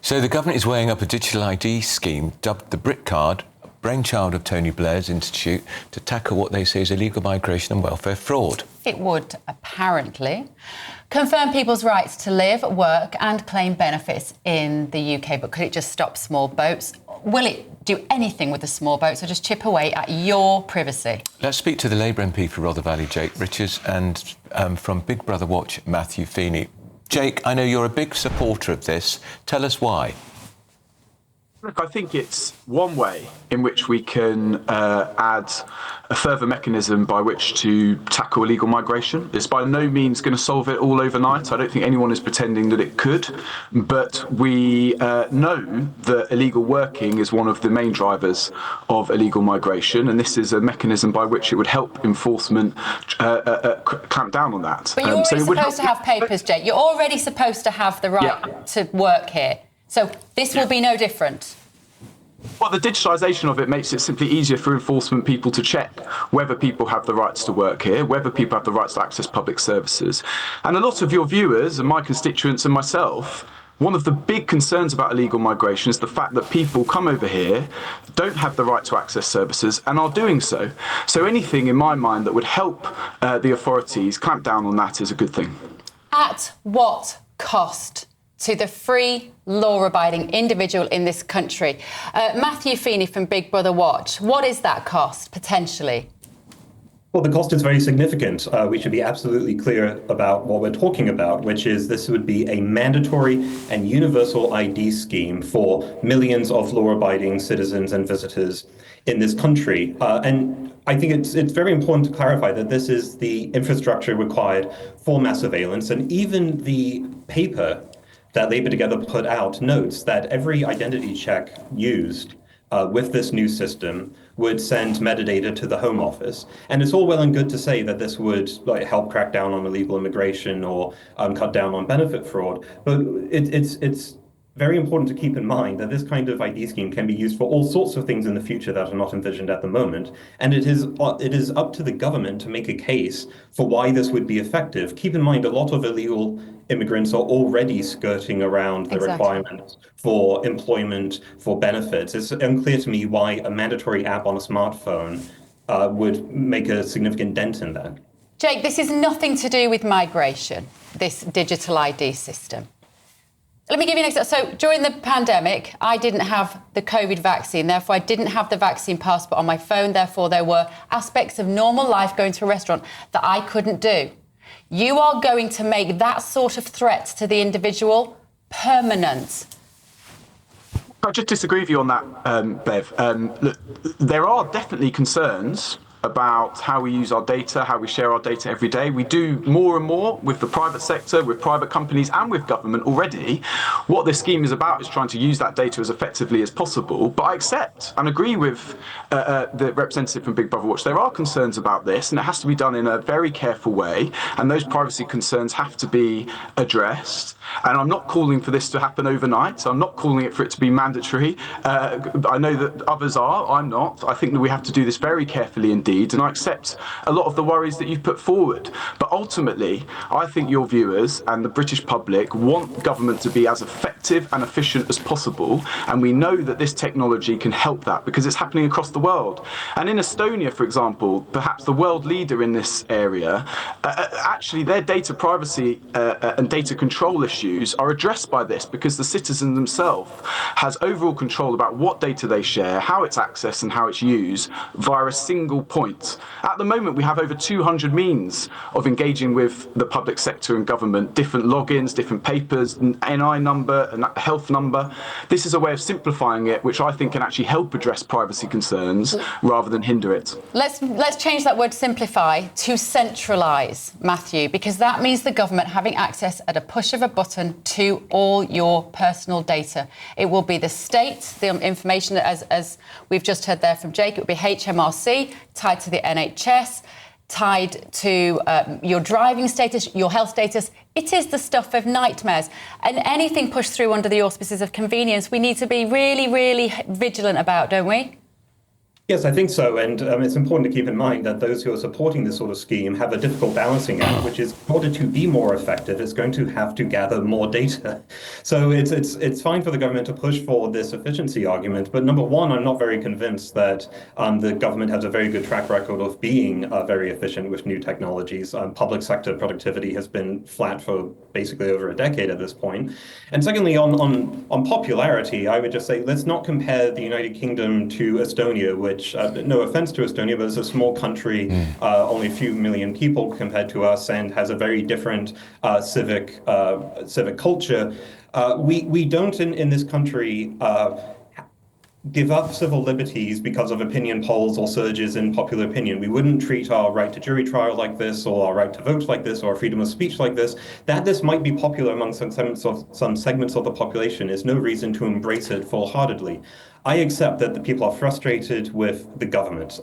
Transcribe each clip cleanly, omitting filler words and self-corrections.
So the government is weighing up a digital ID scheme dubbed the Brit Card, a brainchild of Tony Blair's institute, to tackle what they say is illegal migration and welfare fraud. It would, apparently, confirm people's rights to live, work and claim benefits in the UK. But could it just stop small boats? Will it do anything with the small boats or just chip away at your privacy? Let's speak to the Labour MP for Rother Valley, Jake Richards, and from Big Brother Watch, Matthew Feeney. Jake, I know you're a big supporter of this. Tell us why. Look, I think it's one way in which we can add a further mechanism by which to tackle illegal migration. It's by no means going to solve it all overnight. I don't think anyone is pretending that it could. But we know that illegal working is one of the main drivers of illegal migration. And this is a mechanism by which it would help enforcement clamp down on that. But you're already supposed to have papers, Jake. You're already supposed to have the right to work here. So this will be no different. Well, the digitalisation of it makes it simply easier for enforcement people to check whether people have the rights to work here, whether people have the rights to access public services. And a lot of your viewers and my constituents and myself, one of the big concerns about illegal migration is the fact that people come over here, don't have the right to access services and are doing so. So anything in my mind that would help the authorities clamp down on that is a good thing. At what cost to the free, law-abiding individual in this country? Matthew Feeney from Big Brother Watch, what is that cost, potentially? Well, the cost is very significant. We should be absolutely clear about what we're talking about, which is this would be a mandatory and universal ID scheme for millions of law-abiding citizens and visitors in this country. And I think it's very important to clarify that this is the infrastructure required for mass surveillance, and even the paper that Labour Together put out notes that every identity check used with this new system would send metadata to the Home Office. And it's all well and good to say that this would help crack down on illegal immigration or cut down on benefit fraud. But it's very important to keep in mind that this kind of ID scheme can be used for all sorts of things in the future that are not envisioned at the moment. And it is up to the government to make a case for why this would be effective. Keep in mind, a lot of illegal immigrants are already skirting around the requirements for employment, for benefits. It's unclear to me why a mandatory app on a smartphone would make a significant dent in that. Jake, this is nothing to do with migration, this digital ID system. Let me give you an example. So during the pandemic, I didn't have the COVID vaccine. Therefore, I didn't have the vaccine passport on my phone. Therefore, there were aspects of normal life going to a restaurant that I couldn't do. You are going to make that sort of threat to the individual permanent. I just disagree with you on that, Bev. Look, there are definitely concerns about how we use our data, how we share our data every day. We do more and more with the private sector, with private companies and with government already. What this scheme is about is trying to use that data as effectively as possible. But I accept and agree with the representative from Big Brother Watch. There are concerns about this and it has to be done in a very careful way. And those privacy concerns have to be addressed. And I'm not calling for this to happen overnight. I'm not calling for it to be mandatory. I know that others are. I'm not. I think that we have to do this very carefully indeed. And I accept a lot of the worries that you've put forward. But ultimately, I think your viewers and the British public want government to be as effective and efficient as possible. And we know that this technology can help that because it's happening across the world. And in Estonia, for example, perhaps the world leader in this area, actually their data privacy and data control issues are addressed by this because the citizen themselves has overall control about what data they share, how it's accessed and how it's used via a single point. At the moment, we have over 200 means of engaging with the public sector and government, different logins, different papers, an NI number, a health number. This is a way of simplifying it, which I think can actually help address privacy concerns rather than hinder it. Let's change that word simplify to centralise, Matthew, because that means the government having access at a push of a button to all your personal data. It will be the state, the information that, as we've just heard there from Jake, it will be HMRC, tied to the NHS, tied to your driving status, your health status. It is the stuff of nightmares. And anything pushed through under the auspices of convenience, we need to be really, really vigilant about, don't we? Yes, I think so. And it's important to keep in mind that those who are supporting this sort of scheme have a difficult balancing act, which is in order to be more effective, it's going to have to gather more data. So it's fine for the government to push for this efficiency argument. But number one, I'm not very convinced that the government has a very good track record of being very efficient with new technologies. Public sector productivity has been flat for basically over a decade at this point. And secondly, on popularity, I would just say let's not compare the United Kingdom to Estonia, which no offense to Estonia, but it's a small country, only a few million people compared to us, and has a very different civic culture. We don't in this country give up civil liberties because of opinion polls or surges in popular opinion. We wouldn't treat our right to jury trial like this, or our right to vote like this, or freedom of speech like this. That this might be popular among some segments of the population is no reason to embrace it full-heartedly. I accept that the people are frustrated with the government.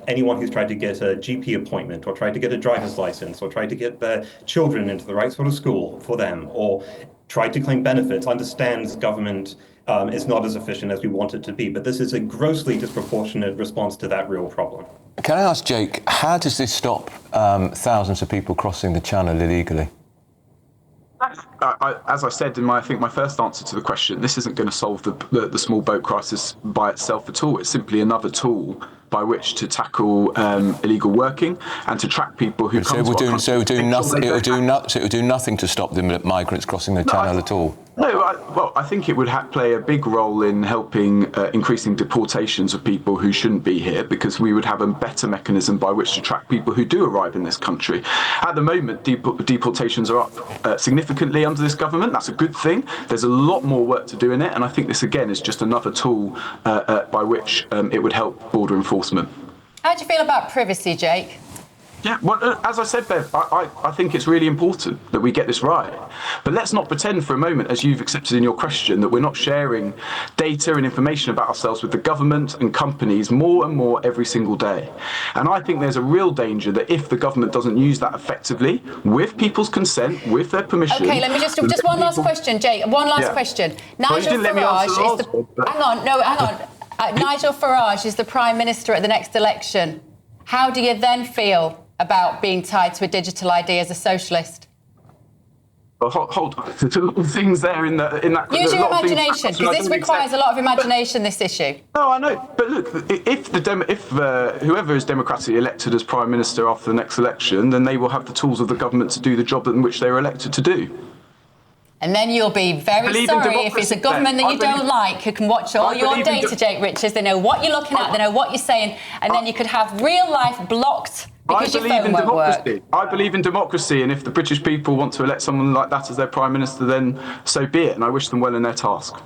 Anyone who's tried to get a GP appointment, or tried to get a driver's license, or tried to get their children into the right sort of school for them, or tried to claim benefits, understands government is not as efficient as we want it to be. But this is a grossly disproportionate response to that real problem. Can I ask Jake, how does this stop thousands of people crossing the channel illegally? As I said in my first answer to the question, this isn't going to solve the small boat crisis by itself at all. It's simply another tool by which to tackle illegal working and to track people who come to our country. So it will do nothing to stop the migrants crossing the channel at all? No, I think it would play a big role in helping increasing deportations of people who shouldn't be here, because we would have a better mechanism by which to track people who do arrive in this country. At the moment, deportations are up significantly under this government. That's a good thing. There's a lot more work to do in it, and I think this again is just another tool by which it would help border enforcement. How do you feel about privacy, Jake? Yeah, well, as I said, Bev, I think it's really important that we get this right. But let's not pretend for a moment, as you've accepted in your question, that we're not sharing data and information about ourselves with the government and companies more and more every single day. And I think there's a real danger that if the government doesn't use that effectively, with people's consent, with their permission... OK, let me just one last question, Jake. One last question. Nigel Farage is the... Hang on. Nigel Farage is the Prime Minister at the next election. How do you then feel about being tied to a digital ID as a socialist? Well, hold on. There's a lot of things there in that. Use your imagination, because this requires a lot of imagination, this issue. No, I know. But look, if whoever is democratically elected as Prime Minister after the next election, then they will have the tools of the government to do the job in which they were elected to do. And then you'll be very sorry if it's a government that you don't like who can watch all your data, Jake Richards. They know what you're looking at, they know what you're saying, and then you could have real life blocked because your phone won't work. I believe in democracy, and if the British people want to elect someone like that as their Prime Minister, then so be it, and I wish them well in their task.